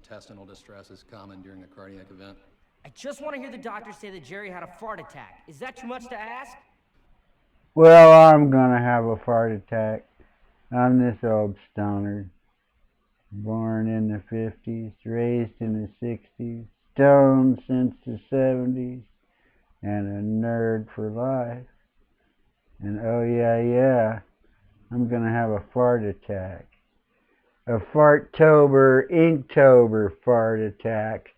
intestinal distress is common during a cardiac event. I just want to hear the doctor say that Jerry had a fart attack. Is that too much to ask? Well, I'm gonna have a fart attack. I'm this Old Stonerd. Born in the 50s, raised in the 60s, stoned since the 70s, and a nerd for life. And oh yeah, I'm gonna have a fart attack. A Farttober, Inktober fart attack.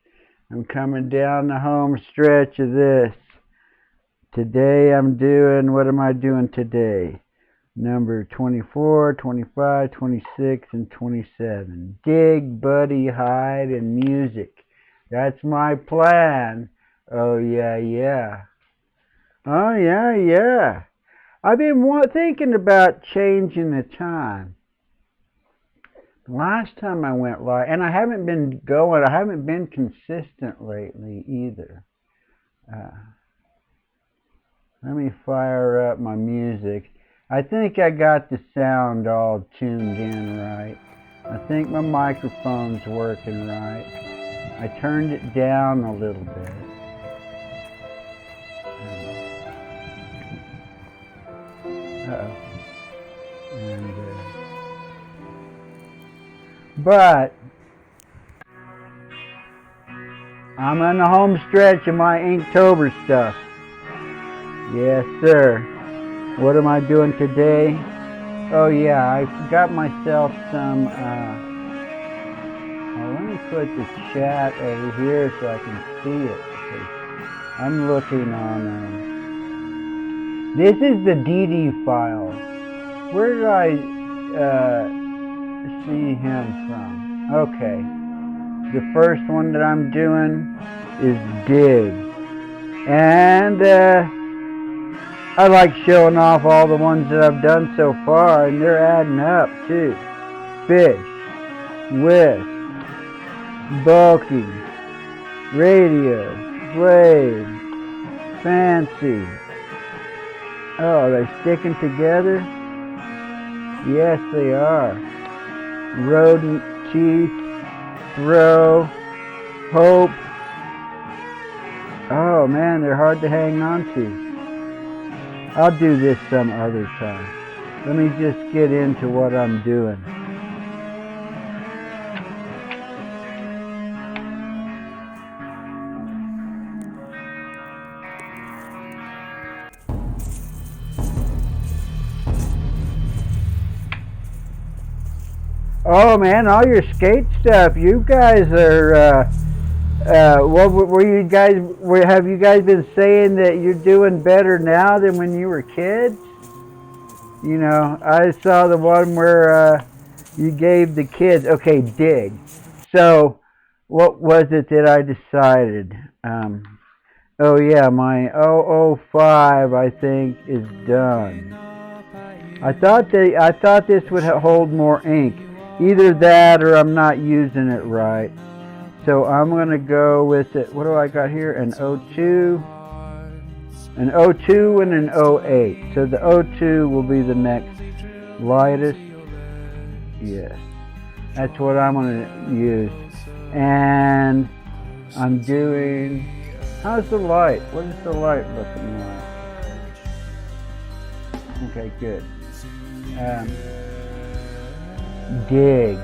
I'm coming down the home stretch of this. Today what am I doing today? Number 24, 25, 26, and 27. Dig, Buddy, Hyde, and music. That's my plan. Oh yeah. Oh yeah. I've been thinking about changing the time. Last time I went live, and I haven't been consistent lately either. Let me fire up my music. I think I got the sound all tuned in right. I think my microphone's working right. I turned it down a little bit. But I'm on the home stretch of my Inktober stuff. Yes, sir. What am I doing today? Oh yeah, I got myself some, let me put the chat over here so I can see it. I'm looking on, this is the DD file. Where did I see him from? Okay. The first one that I'm doing is Dig. And I like showing off all the ones that I've done so far, and they're adding up too. Fish, Wisp, Bulky, Radio, Slave, Fancy. Oh, are they sticking together? Yes, they are. Rodent, Teeth, Throw, Hope. Oh man, they're hard to hang on to. I'll do this some other time. Let me just get into what I'm doing. Oh man, all your skate stuff. You guys are, what were you guys, have you guys been saying that you're doing better now than when you were kids? You know, I saw the one where you gave the kids, okay, Dig. So, what was it that I decided? Oh yeah, my 005 I think is done. I thought this would hold more ink. Either that or I'm not using it right. So I'm going to go with it. What do I got here? An 02, an 02 and an 08. So the 02 will be the next lightest. Yes. That's what I'm going to use. And I'm doing, how's the light? What is the light looking like? Okay, good. Dig.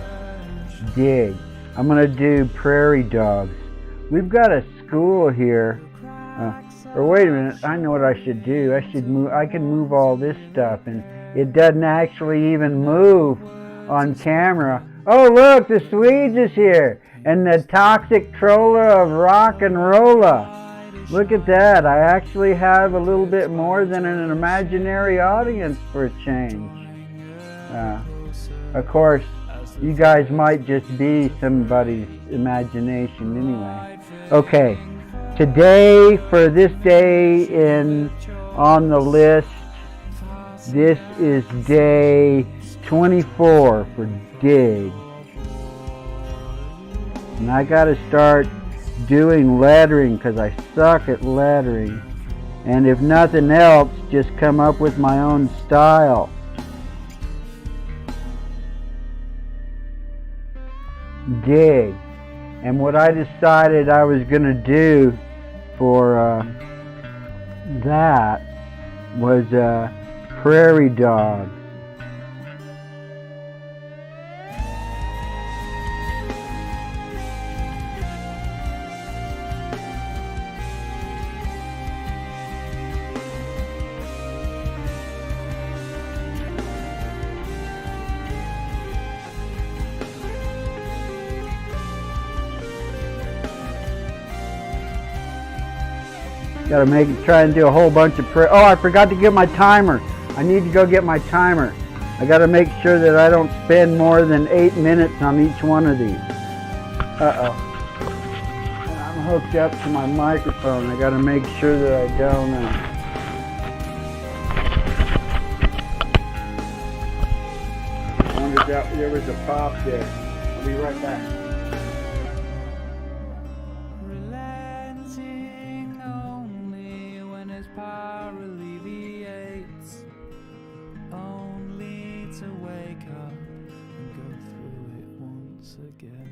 I'm going to do Prairie Dogs. We've got a school here. Or wait a minute, I know what I should do. I can move all this stuff, and it doesn't actually even move on camera. Oh look, the Swedes is here, and the Toxic Troller of Rock and Rolla. Look at that, I actually have a little bit more than an imaginary audience for a change. Of course, you guys might just be somebody's imagination anyway. Okay, today, for this day on the list, this is day 24 for Dig. And I gotta start doing lettering because I suck at lettering. And if nothing else, just come up with my own style. Dig. And what I decided I was going to do for that was prairie dog. Gotta try and do a whole bunch of prayer. Oh, I forgot to get my timer. I need to go get my timer. I gotta make sure that I don't spend more than 8 minutes on each one of these. Uh-oh. And I'm hooked up to my microphone. I gotta make sure that I don't... I wonder if there was a pop there. I'll be right back. Power alleviates, only to wake up and go through it once again.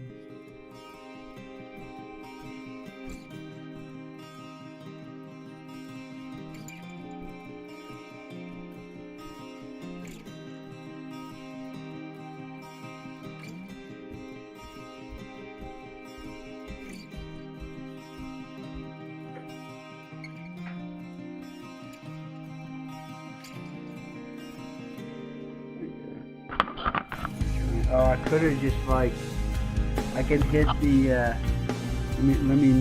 Oh, I could have just like, I could hit the, let me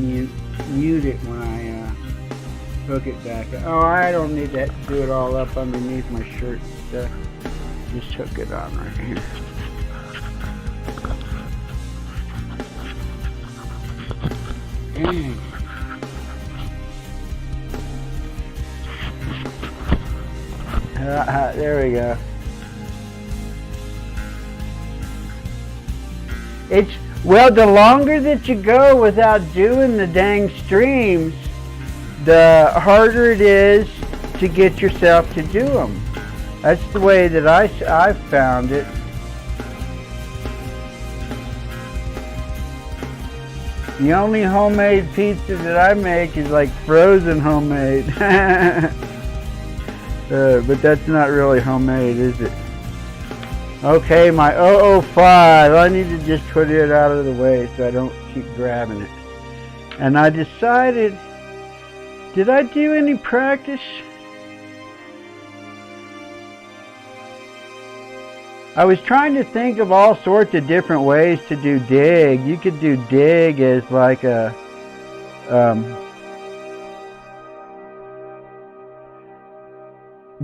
mute it when I hook it back. Oh, I don't need to do it all up underneath my shirt stuff. Just hook it on right here. Dang. There we go. Well, the longer that you go without doing the dang streams, the harder it is to get yourself to do them. That's the way that I've found it. The only homemade pizza that I make is like frozen homemade. But that's not really homemade, is it? Okay, my 005, I need to just put it out of the way so I don't keep grabbing it. And I decided, did I do any practice? I was trying to think of all sorts of different ways to do dig. You could do dig as like a,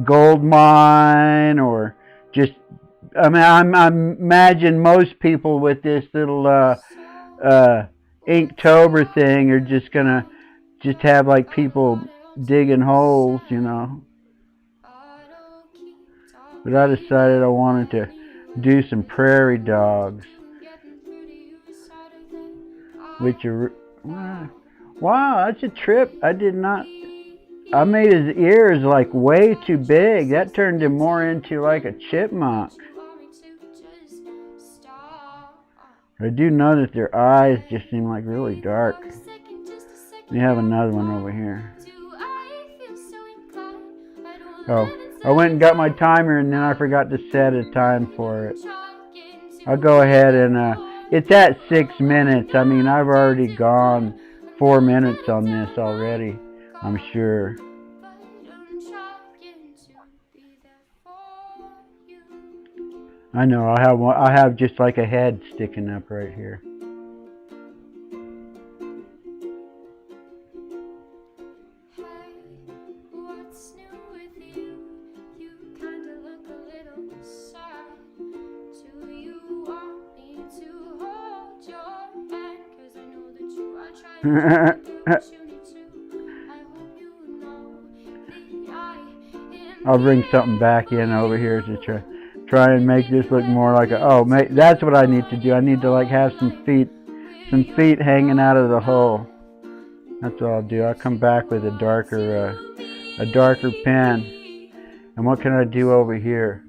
gold mine, or just, I mean, I imagine most people with this little Inktober thing are just gonna just have like people digging holes, you know. But I decided I wanted to do some prairie dogs, which are, wow, that's a trip. I did not. I made his ears like way too big. That turned him more into like a chipmunk. I do know that their eyes just seem like really dark. We have another one over here. Oh, I went and got my timer and then I forgot to set a time for it. I'll go ahead and, it's at 6 minutes. I mean, I've already gone 4 minutes on this already, I'm sure. I know, I have just like a head sticking up right here. I'll bring something back in over here to try and make this look more like a, oh, that's what I need to do. I need to like have some feet hanging out of the hole. That's what I'll do. I'll come back with a darker pen. And what can I do over here?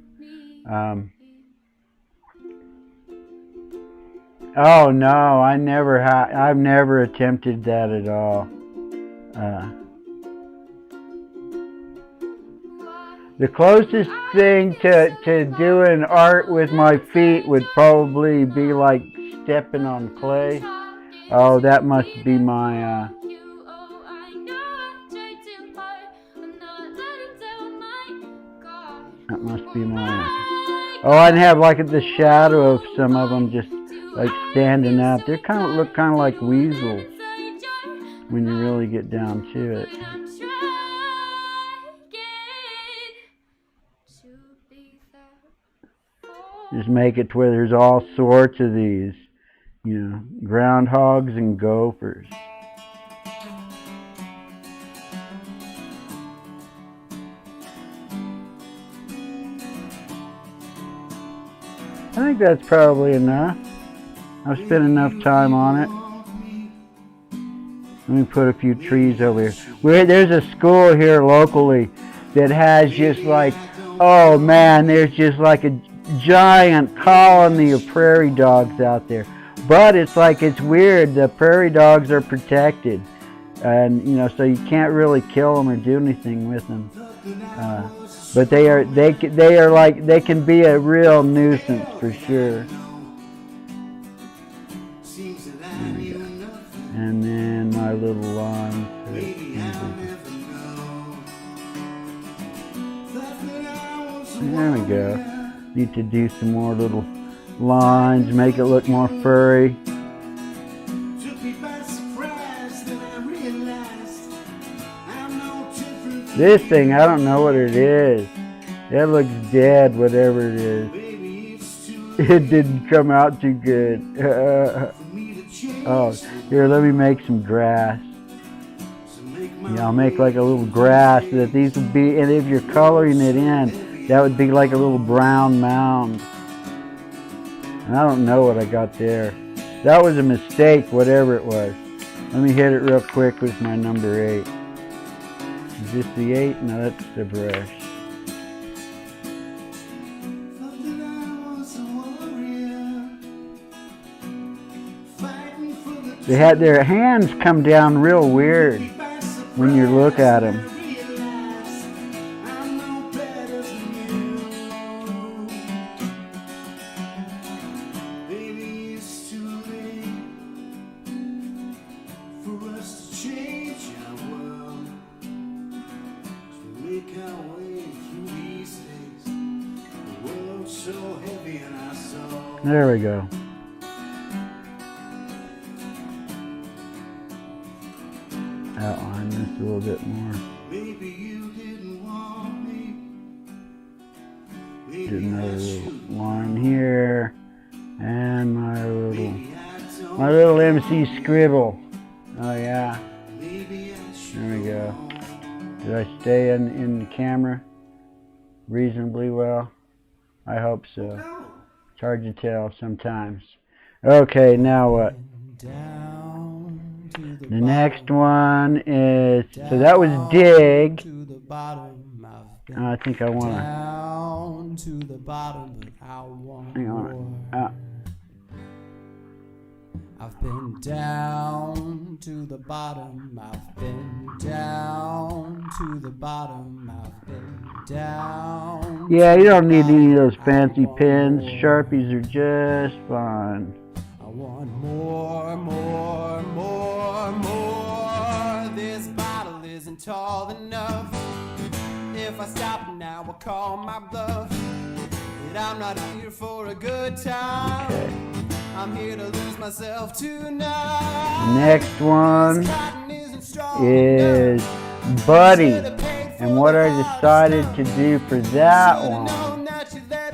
Oh no, I've never attempted that at all. The closest thing to doing art with my feet would probably be like stepping on clay. Oh, that must be my, that must be my, oh, I'd have like the shadow of some of them just like standing out. They look kind of like weasels when you really get down to it. Just make it to where there's all sorts of these, you know, groundhogs and gophers. I think that's probably enough. I've spent enough time on it. Let me put a few trees over here. There's a school here locally that has just like, oh man, there's just like a giant colony of prairie dogs out there. But it's like, it's weird. The prairie dogs are protected, and you know, so you can't really kill them or do anything with them. But they are like, they can be a real nuisance for sure. And then my little lawn. There we go. Need to do some more little lines, make it look more furry. This thing, I don't know what it is. That looks dead, whatever it is. It didn't come out too good. Oh, here, let me make some grass. Yeah, I'll make like a little grass that these would be, and if you're coloring it in, that would be like a little brown mound. And I don't know what I got there. That was a mistake, whatever it was. Let me hit it real quick with my number 8. Is this the 8? No, that's the brush. They had their hands come down real weird when you look at them. There we go. Outline this a little bit more. Do another little line here, and my little MC scribble. Oh yeah. There we go. Did I stay in the camera reasonably well? I hope so. It's hard to tell sometimes. Okay, now what? The next one is, so that was dig. I think I want to. Hang on. I've been down to the bottom. I've been down to the bottom. I've been down. Yeah, you don't need any of those fancy pens. Sharpies are just fine. I want more, more, more, more. This bottle isn't tall enough. If I stop now, I'll call my bluff. But I'm not here for a good time. Okay. I'm here to lose myself tonight. Next one is Buddy. And what I decided to do for that one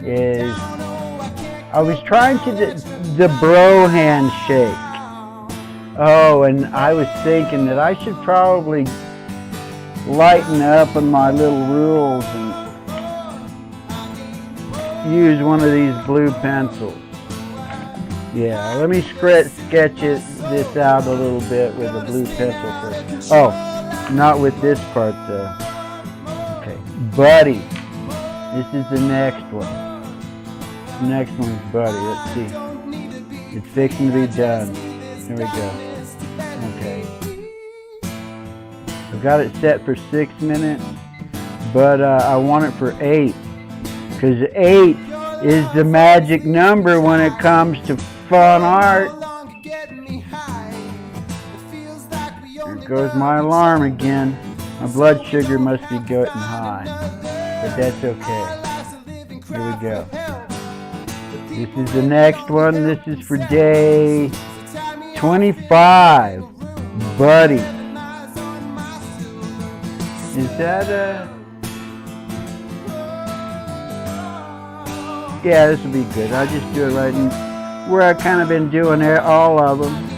is, I was trying to do the bro handshake. Oh, and I was thinking that I should probably lighten up on my little rules and use one of these blue pencils. Yeah, let me sketch this out a little bit with a blue pencil first. Oh, not with this part though. Okay, Buddy. This is the next one. The next one's Buddy. Let's see. It's fixing to be done. Here we go. Okay. I've got it set for 6 minutes, but I want it for 8. Because 8 is the magic number when it comes to fun art. There goes my alarm again. My blood sugar must be getting high, but that's okay. Here we go. This is the next one. This is for day 25. Buddy. Is that a... Yeah, this will be good. I'll just do it right in where I've kind of been doing all of them.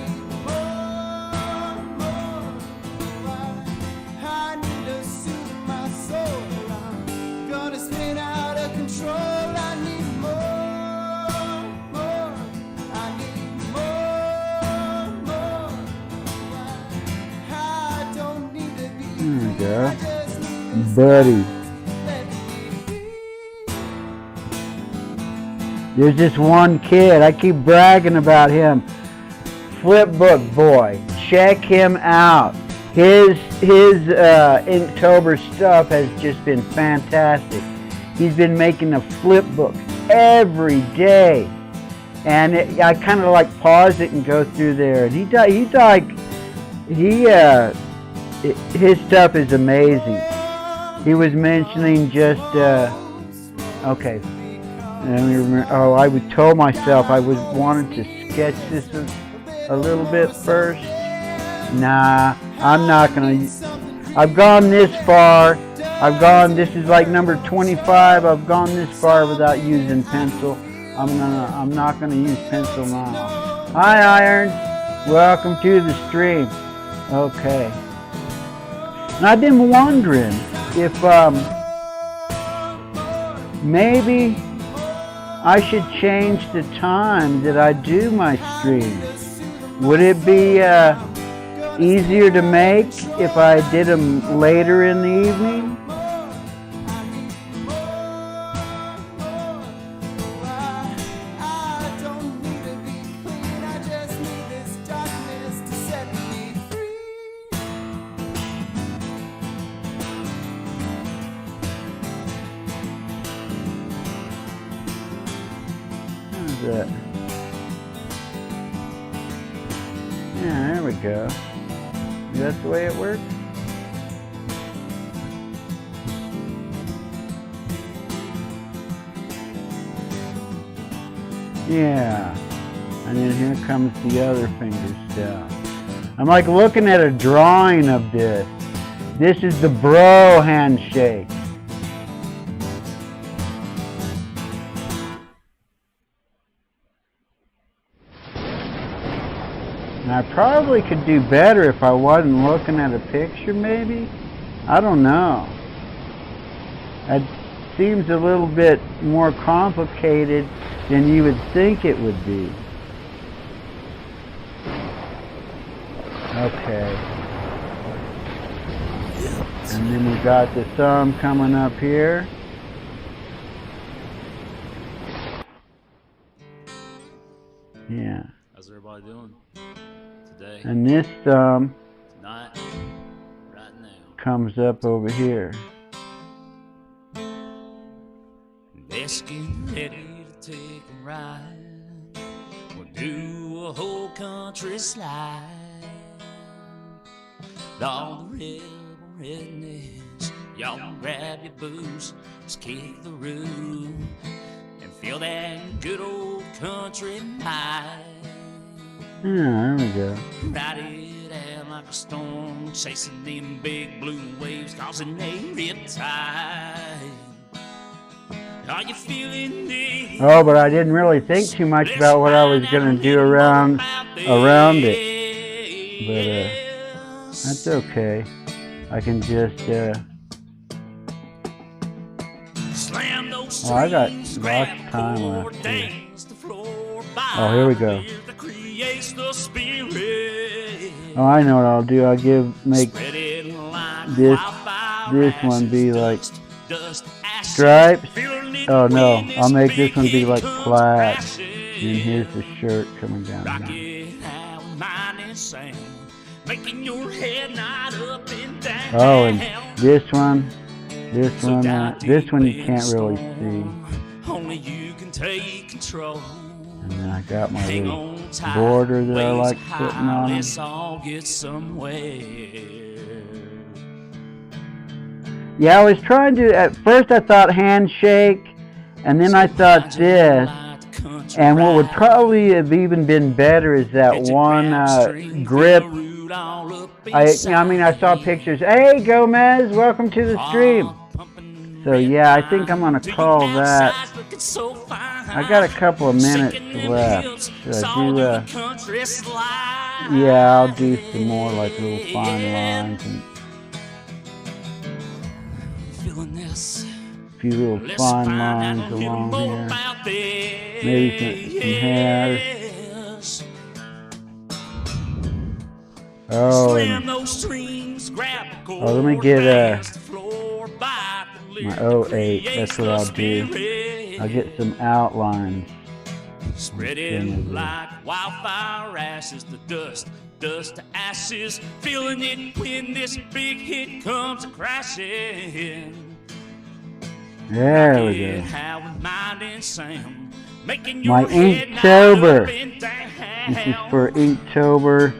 There we go. Buddy. There's this one kid, I keep bragging about him. Flipbook boy, check him out. His Inktober stuff has just been fantastic. He's been making the flipbooks every day. And I kind of like pause it and go through there. And his stuff is amazing. He was mentioning just, okay. I would told myself I wanted to sketch this a little bit first. Nah, I'm not gonna. I've gone this far. This is like number 25. I've gone this far without using pencil. I'm not gonna use pencil now. Hi, Iron. Welcome to the stream. Okay. And I've been wondering if maybe I should change the time that I do my streams. Would it be easier to make if I did them later in the evening? That. Yeah, there we go. That's the way it works. Yeah. And then here comes the other finger stuff. I'm like looking at a drawing of this. This is the bro handshake. And I probably could do better if I wasn't looking at a picture, maybe? I don't know. It seems a little bit more complicated than you would think it would be. Okay. And then we got the thumb coming up here. Yeah. How's everybody doing today? And this thumb Tonight, right now. comes up over here. Let's get ready to take a ride. We'll do a whole country slide. All the rebel rednecks, y'all grab your boots, let's kick the room and feel that good old country night. Yeah, there we go. Ride it out like a storm, chasing them big blue waves, causing a riptide. Are you feeling the... Oh, but I didn't really think too much about what I was going to do around it. But that's okay. I can just oh, I got lots of time left here. Oh, here we go. Oh, I know what I'll do. I'll make this one be like stripes. Oh no, I'll make this one be like plaid. swim. here's the shirt coming down here. Rocket how mine and sound, making your head nod up and down. Oh, and this one you can't really see. Only you can take control. And then I got my Hang little on tight, border that I waist like high, putting on 'em. Let's all get somewhere. Yeah, I was trying to, at first I thought handshake, and then I thought this. And what would probably have even been better is that one grip. I saw pictures. Hey, Gomez, welcome to the stream. So yeah, I think I'm gonna call that. I got a couple of minutes left. Should I do? Yeah, I'll do some more like little fine lines and a few little fine lines along here. Maybe some hair. Oh, let me get my 08. That's what I'll do. I'll get some outlines. Spreading like wildfire ashes, the dust to ashes, feeling it when this big hit comes crashing. There we go. My Inktober. This is for Inktober.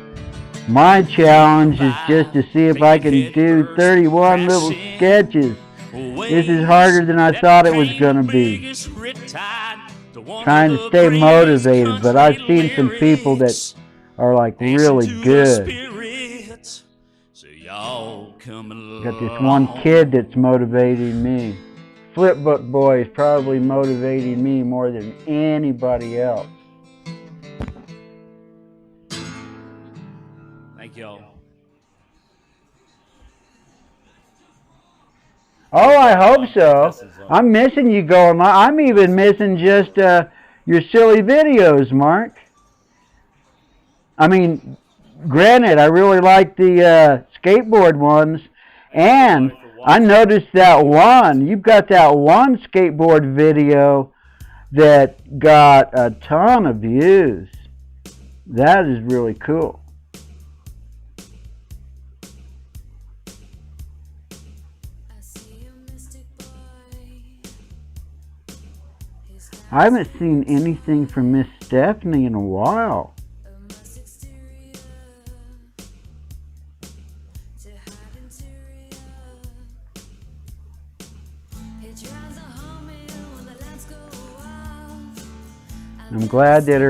My challenge is just to see if I can do 31 little sketches. This is harder than I thought it was going to be. Trying to stay motivated, but I've seen some people that are like really good. Got this one kid that's motivating me. Flipbook Boy is probably motivating me more than anybody else. Thank y'all. Oh, I hope so. I'm missing you going live. I'm even missing just your silly videos, Mark. I mean, granted, I really like the skateboard ones, and I noticed that one. You've got that one skateboard video that got a ton of views. That is really cool. I haven't seen anything from Miss Stephanie in a while. I'm glad that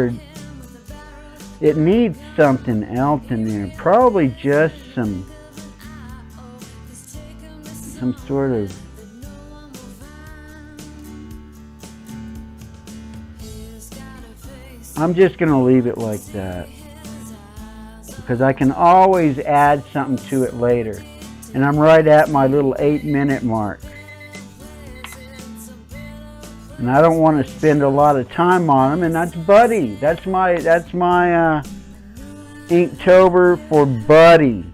it needs something else in there. Probably just some sort of I'm just going to leave it like that because I can always add something to it later. And I'm right at my little 8-minute mark. And I don't want to spend a lot of time on them, and that's Buddy. That's my Inktober for Buddy.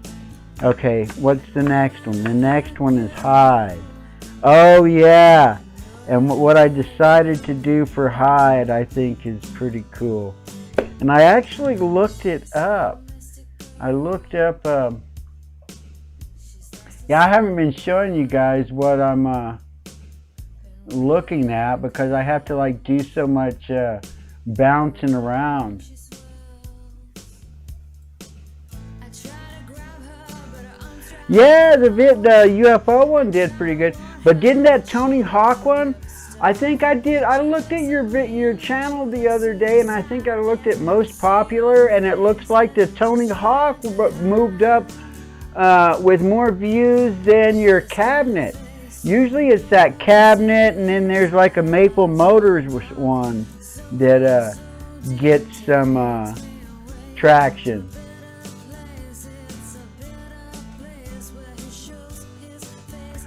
Okay, what's the next one? The next one is Hide. Oh yeah. And what I decided to do for Hide, I think, is pretty cool. And I actually looked it up. I looked up, yeah, I haven't been showing you guys what I'm looking at because I have to like do so much bouncing around. Yeah, the UFO one did pretty good. But didn't that Tony Hawk one? I think I did. I looked at your channel the other day, and I think I looked at most popular, and it looks like the Tony Hawk moved up with more views than your cabinet. Usually it's that cabinet, and then there's like a Maple Motors one that gets some traction.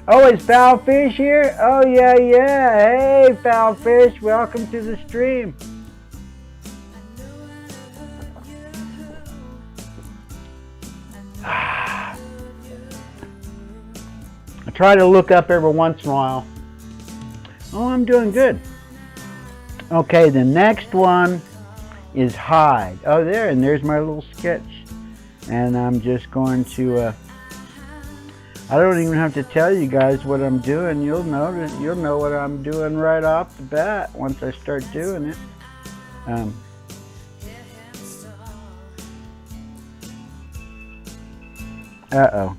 Oh, is Foul Fish here? Oh, yeah. Hey, Foul Fish, welcome to the stream. I try to look up every once in a while. Oh, I'm doing good. Okay, the next one is hide. Oh, there's my little sketch. And I'm just going to, I don't even have to tell you guys what I'm doing. You'll know what I'm doing right off the bat once I start doing it. Uh-oh.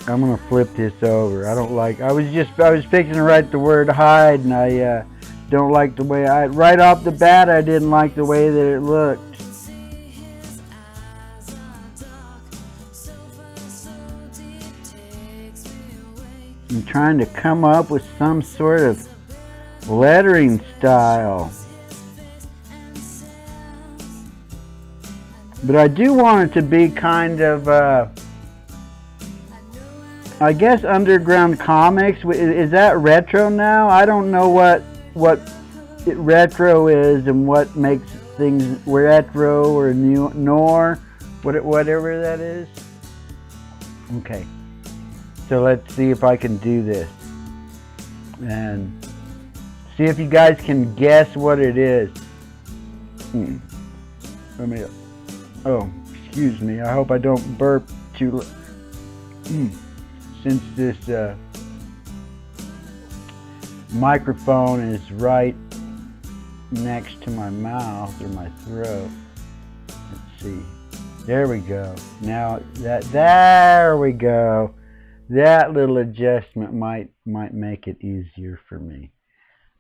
I'm gonna flip this over. I was fixing to write the word hide, and I don't like the way right off the bat I didn't like the way that it looked. I'm trying to come up with some sort of lettering style. But I do want it to be kind of, I guess, underground comics. Is that retro now? I don't know what retro is and what makes things retro or new, nor whatever that is. Okay, so let's see if I can do this and see if you guys can guess what it is. Let me. Oh, excuse me. I hope I don't burp too. Since this microphone is right next to my mouth or my throat. Let's see. There we go. Now there we go. That little adjustment might make it easier for me.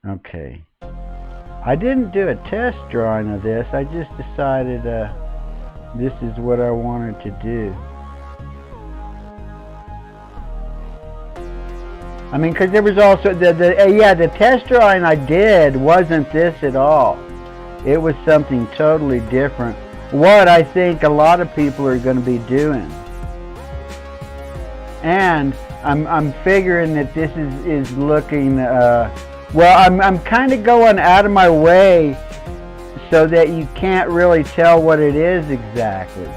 Okay. I didn't do a test drawing of this. I just decided this is what I wanted to do. I mean, because there was also the test drawing I did wasn't this at all. It was something totally different. What I think a lot of people are going to be doing. And I'm figuring that this is looking. Well, I'm kind of going out of my way so that you can't really tell what it is exactly.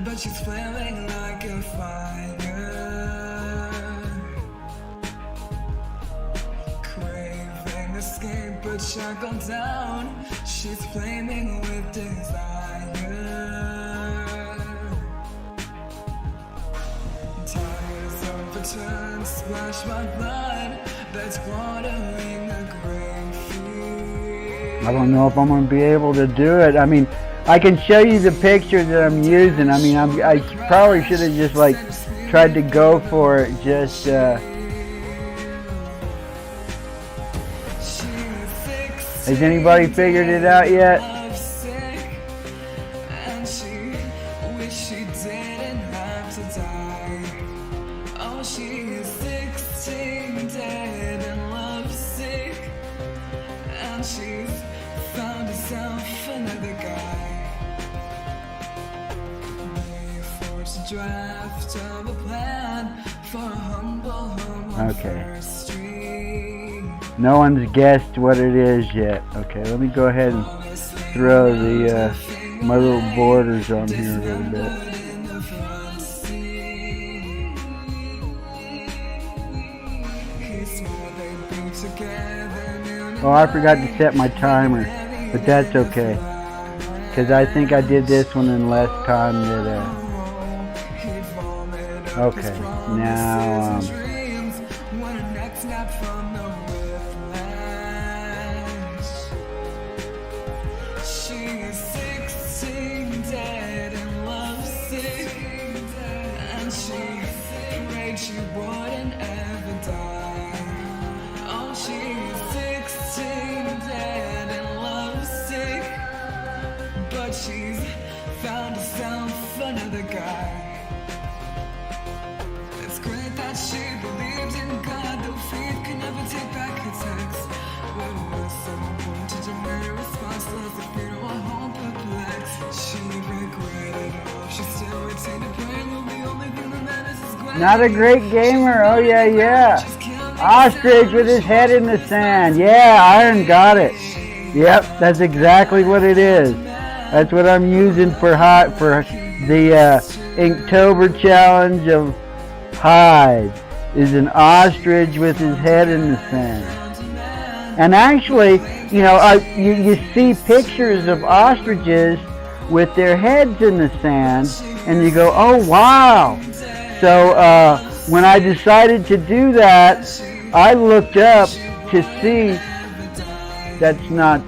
But she's flaming like a fire, craving escape but shackled down. She's flaming with desire. Tires overturned, splash my blood. That's watering a grave field. I don't know if I'm going to be able to do it. I mean, I can show you the picture that I'm using. I mean, I probably should have just like tried to go for it. Just has anybody figured it out yet? Okay. No one's guessed what it is yet. Okay, let me go ahead and throw the my little borders on here a little bit. Oh, I forgot to set my timer, but that's okay, because I think I did this one in less time than okay, now she wouldn't ever die. Oh, she's 16, dead and lovesick, but she's found herself another guy. It's great that she believed in God, though faith can never take back her text. But was someone to demand a response, loves the funeral home perplexed. She regretted all, she still retained a brain. The only thing that matters is not a great gamer. Oh yeah. Ostrich with his head in the sand. Yeah, Iron got it. Yep, that's exactly what it is. That's what I'm using for the Inktober challenge of hide is an ostrich with his head in the sand. And actually, you know, you see pictures of ostriches with their heads in the sand, and you go, oh wow. So when I decided to do that, I looked up to see. That's not,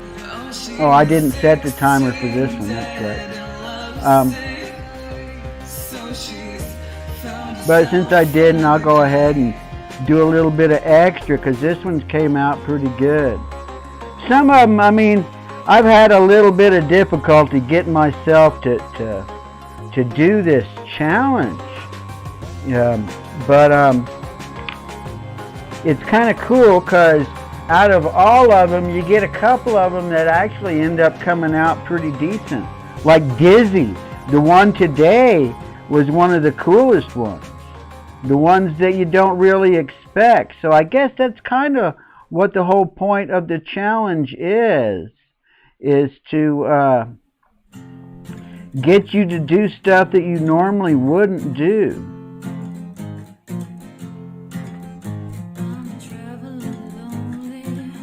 oh, I didn't set the timer for this one, that's right. But since I didn't, I'll go ahead and do a little bit of extra, because this one came out pretty good. Some of them, I mean, I've had a little bit of difficulty getting myself to do this challenge. But it's kind of cool, because out of all of them, you get a couple of them that actually end up coming out pretty decent. Like Dizzy, the one today was one of the coolest ones. The ones that you don't really expect. So I guess that's kind of what the whole point of the challenge is to get you to do stuff that you normally wouldn't do.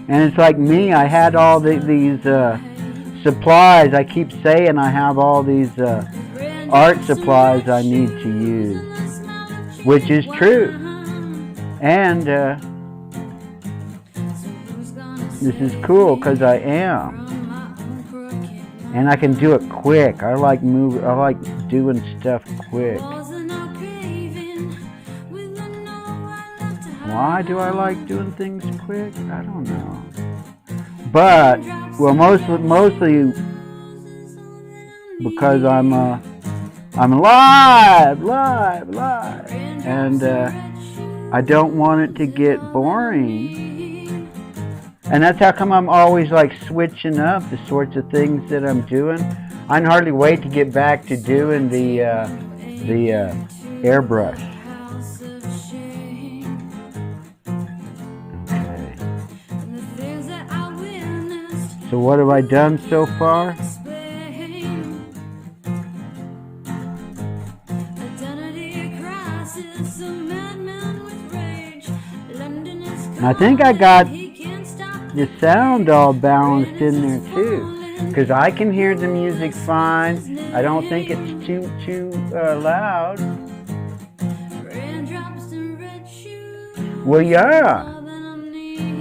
And it's like me, I had all these supplies. I keep saying I have all these art supplies I need to use, which is true. And this is cool because I am. And I can do it quick. I like doing stuff quick. Why do I like doing things quick? I don't know. But, well, mostly because I'm live, and I don't want it to get boring. And that's how come I'm always like switching up the sorts of things that I'm doing. I can hardly wait to get back to doing the airbrush. Okay. So what have I done so far? I think I got the sound all balanced in there too, because I can hear the music fine. I don't think it's too loud. Well, yeah.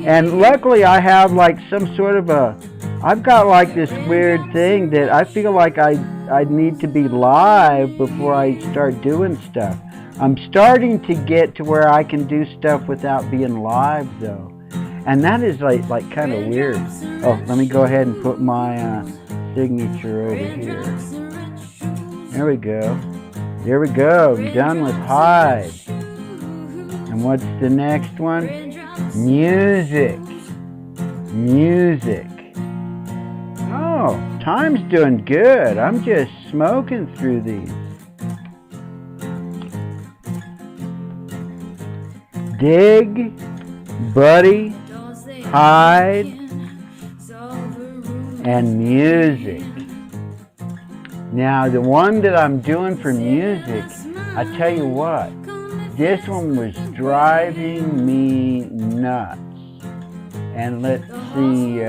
And luckily I have like some sort of I've got like this weird thing that I feel like I need to be live before I start doing stuff. I'm starting to get to where I can do stuff without being live though. And that is like kind of weird. Oh, let me go ahead and put my signature over here. There we go. There we go. I'm done with hide. And what's the next one? Music. Music. Oh, time's doing good. I'm just smoking through these. Dig, Buddy, hide, and music. Now the one that I'm doing for music, I tell you what, this one was driving me nuts. And let's see,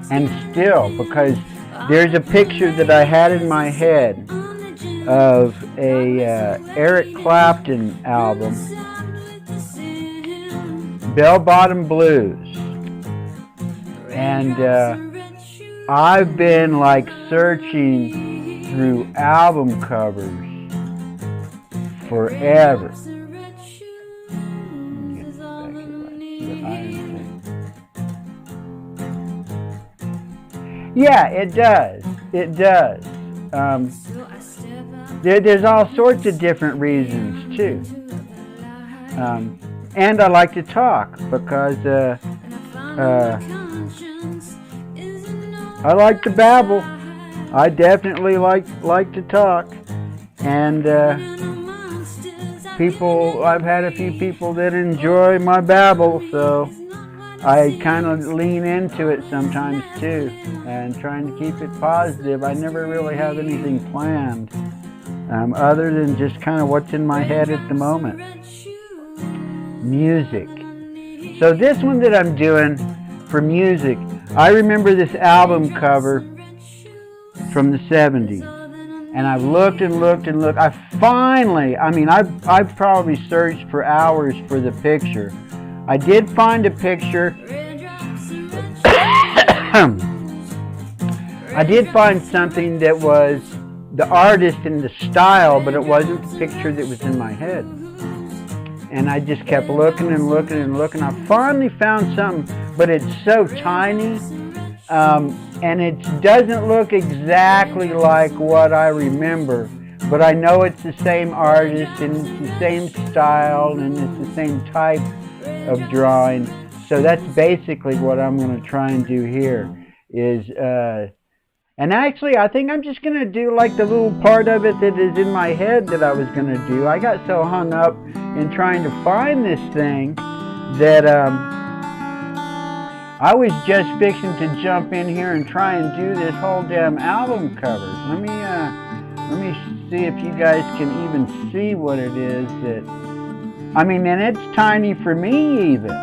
and still, because there's a picture that I had in my head of a Eric Clapton album, Bell Bottom Blues, and I've been like searching through album covers forever. Yeah, it does. It does. There's all sorts of different reasons too. And I like to talk because I like to babble. I definitely like to talk. And I've had a few people that enjoy my babble, so I kind of lean into it sometimes too, and trying to keep it positive. I never really have anything planned. other than just kind of what's in my head at the moment. Music. So this one that I'm doing for music, I remember this album cover from the 70s. And I've looked and looked and looked. I've probably searched for hours for the picture. I did find a picture. I did find something that was the artist and the style, but it wasn't the picture that was in my head. And I just kept looking and looking and looking. I finally found something, but it's so tiny. And it doesn't look exactly like what I remember, but I know it's the same artist and it's the same style and it's the same type of drawing. So that's basically what I'm going to try and do here is, and actually I think I'm just going to do like the little part of it that is in my head that I was going to do. I got so hung up in trying to find this thing that, I was just fixing to jump in here and try and do this whole damn album cover. Let me see if you guys can even see what it is that, I mean, and it's tiny for me even.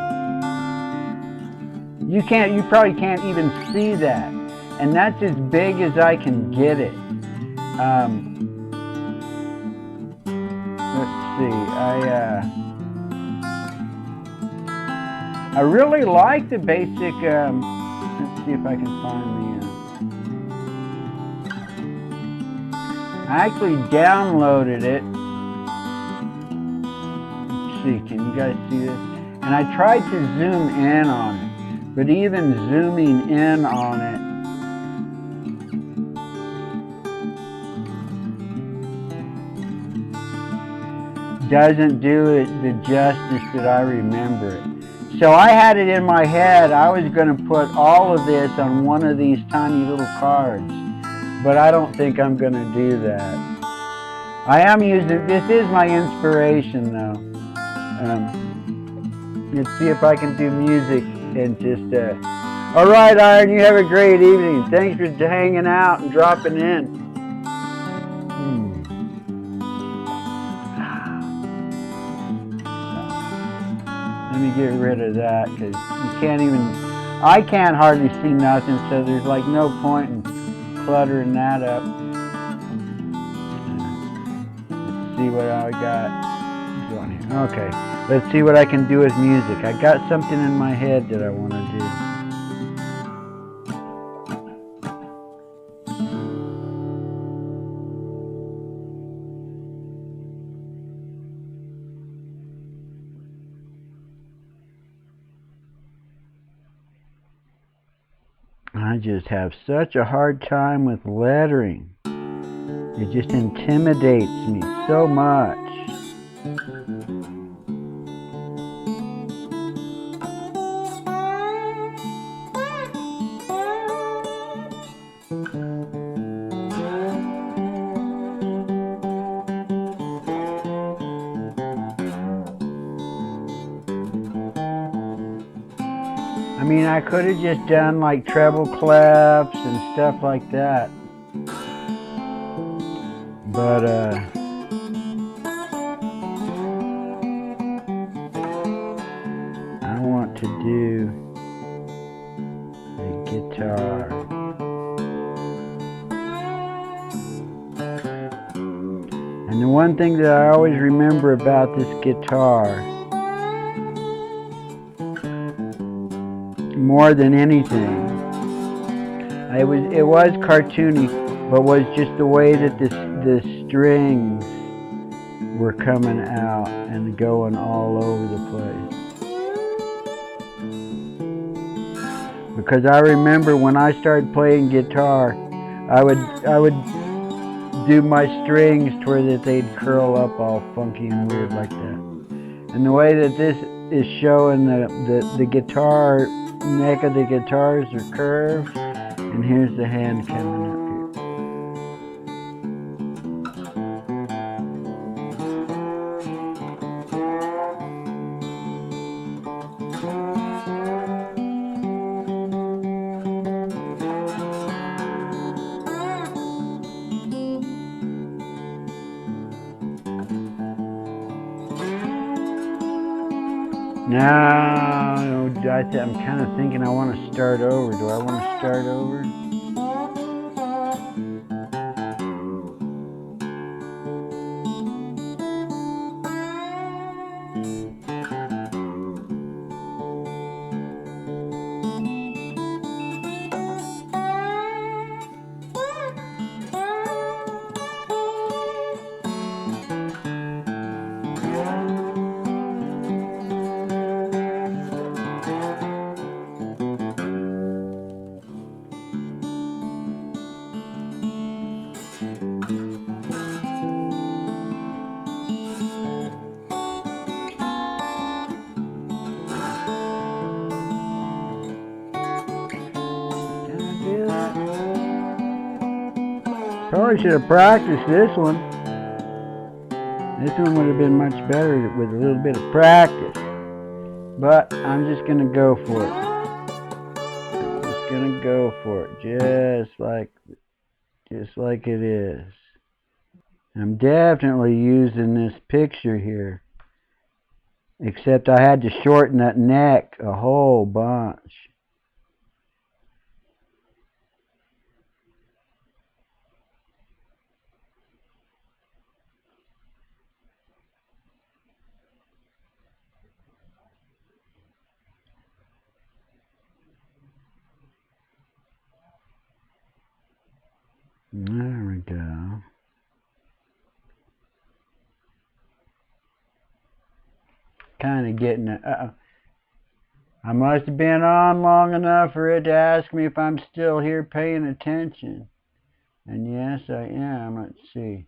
You probably can't even see that. And that's as big as I can get it. Let's see, I really like the basic, let's see if I can find I actually downloaded it. Let's see, can you guys see this? And I tried to zoom in on it, but even zooming in on it doesn't do it the justice that I remember it. So I had it in my head, I was going to put all of this on one of these tiny little cards, but I don't think I'm going to do that. I am using, this is my inspiration though. Let's see if I can do music and just, all right, Iron, you have a great evening. Thanks for hanging out and dropping in. Let me get rid of that because you can't even, I can't hardly see nothing, so there's like no point in cluttering that up. Let's see what I got going here. Okay, let's see what I can do with music. I got something in my head that I want to do. I just have such a hard time with lettering. It just intimidates me so much. I mean, I could have just done like treble clefs and stuff like that. But, I want to do the guitar. And the one thing that I always remember about this guitar, more than anything, it was cartoony, but was just the way that the strings were coming out and going all over the place. Because I remember when I started playing guitar, I would do my strings to where that they'd curl up all funky and weird like that. And the way that this is showing the guitar, neck of the guitars are curved, and here's the hand coming up here. No, I'm kind of thinking I want to start over. Do I want to start over? Probably should have practiced this one. This one would have been much better with a little bit of practice. But I'm just gonna go for it. I'm just gonna go for it, just like it is. I'm definitely using this picture here. Except I had to shorten that neck a whole bunch. There we go. Kind of getting it. I must have been on long enough for it to ask me if I'm still here paying attention. And yes, I am. Let's see.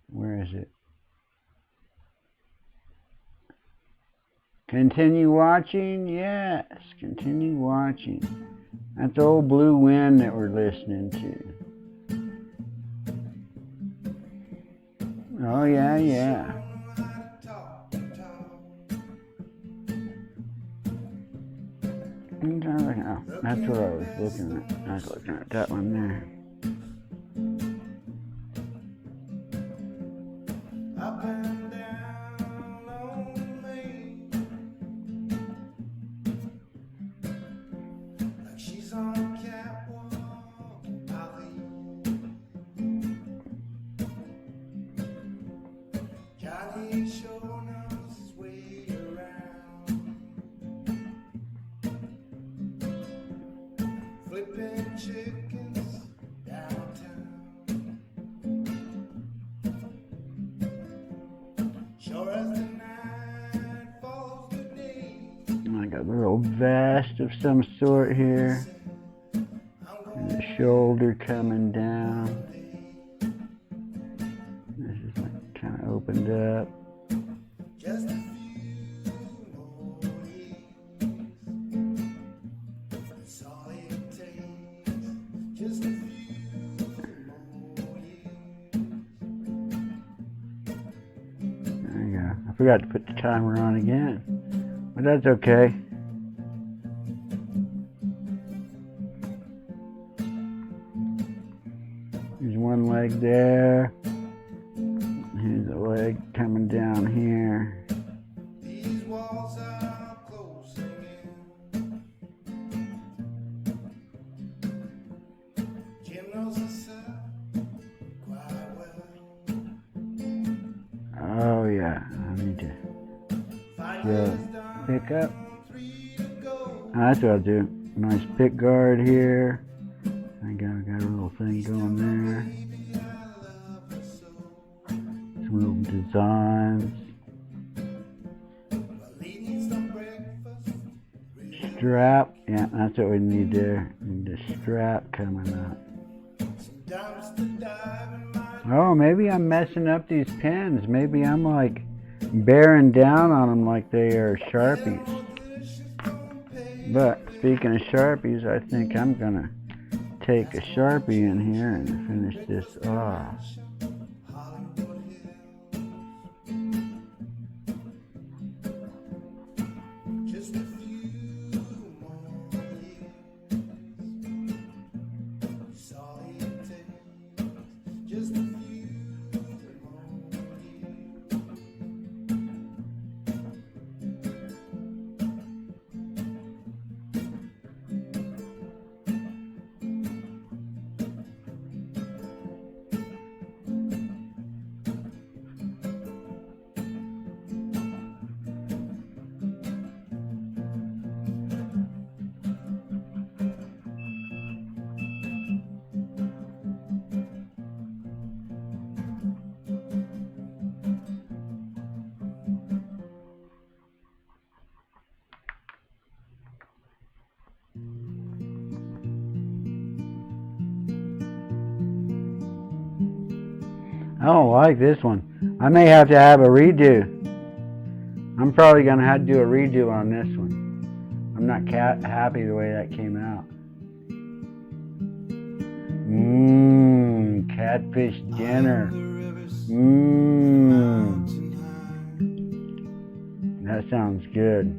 Where is it? Continue watching? Yes, continue watching. That's Old Blue Wind that we're listening to. Oh, yeah, yeah. Oh, that's what I was looking at. I was looking at that one there. Up and down lonely, like she's on a catwalk in Paris. Johnny sure knows his way around, flipping chickens downtown. Sure as the night follows the day. I got a little vest of some sort here. And the shoulder coming down. This is like kind of opened up. Just a few more years. That's all it takes. Just a few more years. There you go. I forgot to put the timer on again. But that's okay. There's one leg there. Here's a leg coming down here. These walls are closing in. Jim knows himself quite well. Oh yeah, I need to pick up. That's what I'll do. Nice pick guard here. I got a little thing going there. Some little designs. Strap. Yeah, that's what we need there. We need a strap coming up. Oh, maybe I'm messing up these pens. Maybe I'm like bearing down on them like they are Sharpies. But speaking of Sharpies, I think I'm gonna take a Sharpie in here and finish this off. I don't like this one. I may have to have a redo. I'm probably going to have to do a redo on this one. I'm not happy the way that came out. Catfish dinner. That sounds good.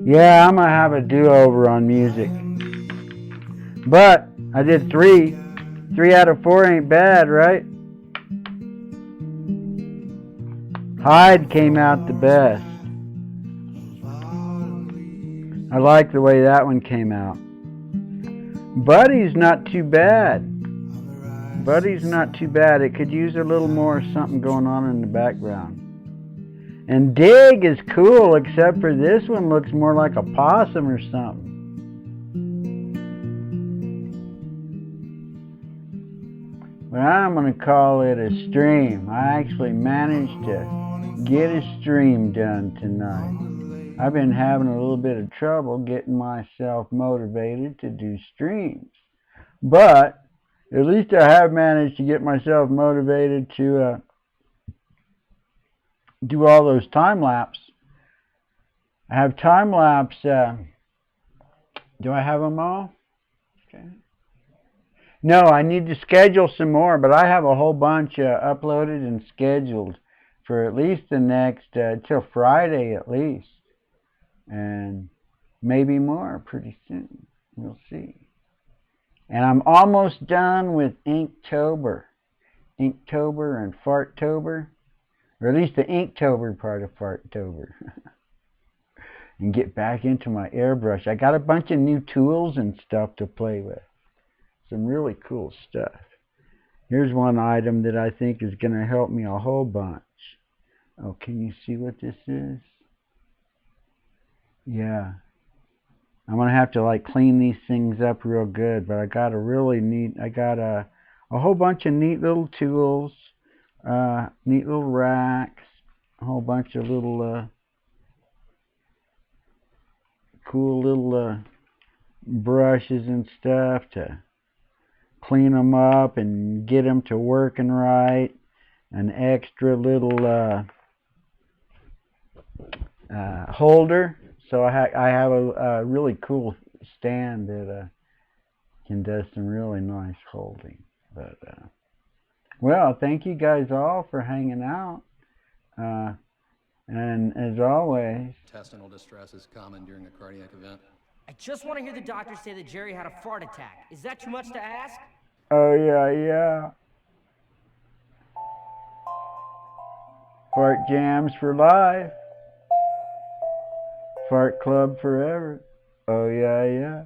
Yeah, I'm going to have a do-over on music. But I did 3. 3 out of 4 ain't bad, right? Hyde came out the best. I like the way that one came out. Buddy's not too bad. Buddy's not too bad. It could use a little more something going on in the background. And Dig is cool, except for this one looks more like a possum or something. But I'm going to call it a stream. I actually managed to get a stream done tonight. I've been having a little bit of trouble getting myself motivated to do streams. But at least I have managed to get myself motivated to do all those time-lapse. I have time-lapse. Do I have them all? Okay. No, I need to schedule some more, but I have a whole bunch uploaded and scheduled for at least the next, till Friday at least. And maybe more pretty soon. We'll see. And I'm almost done with Inktober. Inktober and Farttober. Or at least the Inktober part of Farttober. And get back into my airbrush. I got a bunch of new tools and stuff to play with. Some really cool stuff. Here's one item that I think is going to help me a whole bunch. Oh, can you see what this is? Yeah. I'm going to have to like clean these things up real good, but I got a whole bunch of neat little tools, neat little racks, a whole bunch of little cool little brushes and stuff to clean them up and get them to working right. An extra little holder. So I have a really cool stand that can do some really nice holding. But well, thank you guys all for hanging out. And as always, Intestinal distress is common during a cardiac event. I just want to hear the doctor say that Jerry had a fart attack. Is that too much to ask? oh yeah. Fart jams for life. Fart club forever. Oh yeah.